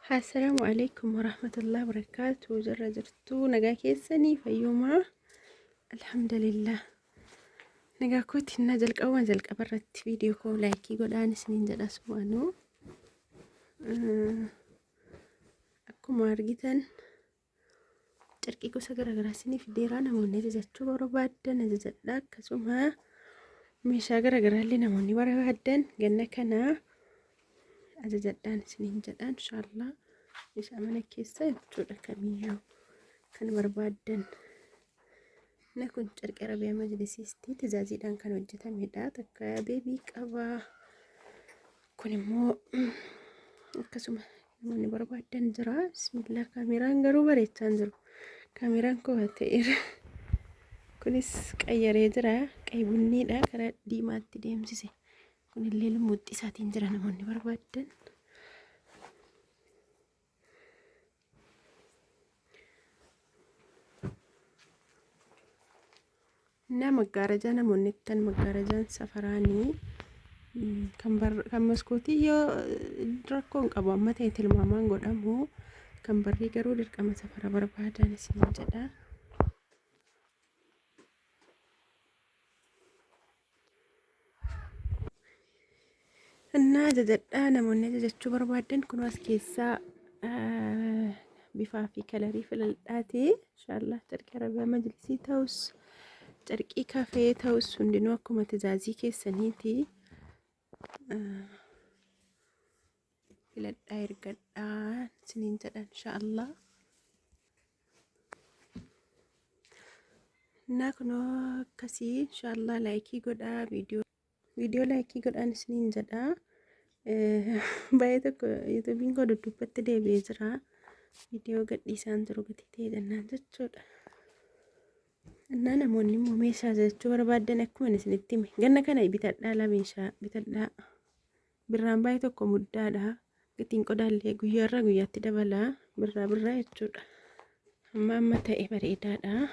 Assalamu alaikum warahmatullahi wabarakatuh. Jirra jirtuu nagaa keessanii fayyumaa alhamdulillah. Nagaa kootiin na jalqaba irratti viidiyoo koo laayikii godhaan isiniin jedha subhaanuu. Akkuma argitan carqii gosa garaagaraa isiniif deeraa namoonni ajajachuu barbaadan ajajadha. Akkasuma meeshaa garaagaraa illee namoonni barbaadan ganna kana ajajadhaan isiniin jedha inshallah. Meeshaa mana keessa jechuudha kamiyyuu kan barbaadan. Kun carqii arabiyaa majlisiisti tajaajilaan kan hojjetamedha. Takka beebii qabaa. Kun immoo akkasuma namoonni barbaadan jira. Bismillah, kaameraan garuu bareechaa hin jiru. Kaameraan koo ta'eera. Kunis qayyaree jira. Qaybunniidha karaa diimaatti deemsise. Kunillee lumuuxxii isaatiin jira namoonni barbaadan. Maggaarajaa namoonni ittan maggaarajaan safaraanii kan maskootii yoo rakkoo hin qabu amma ta'e tilmaamaan godhamu kan barrii garuu dirqama safara barbaadan isin jedha. Ajajadhaa namoonni ajajachuu barbaadan kun as keessaa bifaa fi kalarii filadhaati. Inshallah carqii arabiyaa majlisii ta'us carqii kafee ta'us hundinuu akkuma tajaajii keessaniiti. Filadhaa ergadhaa isiniin jedha inshallah. Kunoo akkasii inshallah laayikii godhaa viidiyoo laayikii godhaan isiniin jedha. Baay'ee tokko yuutuubiin koo duddubbatti deebi'ee jira. Viidiyoo gadhiisaan jiru gatii ta'e jennaan jechuudha. Namoonni immoo meeshaa ajajachuu barbaadan akkuma isinitti hime ganna kana bitadhaa la meeshaa bitadhaa. Birraan baay'ee tokko muddaadha. Gatiin qodaallee guyyaarraa guyyaatti dabala birraa jechuudha. Amma ta'e bareedaadha.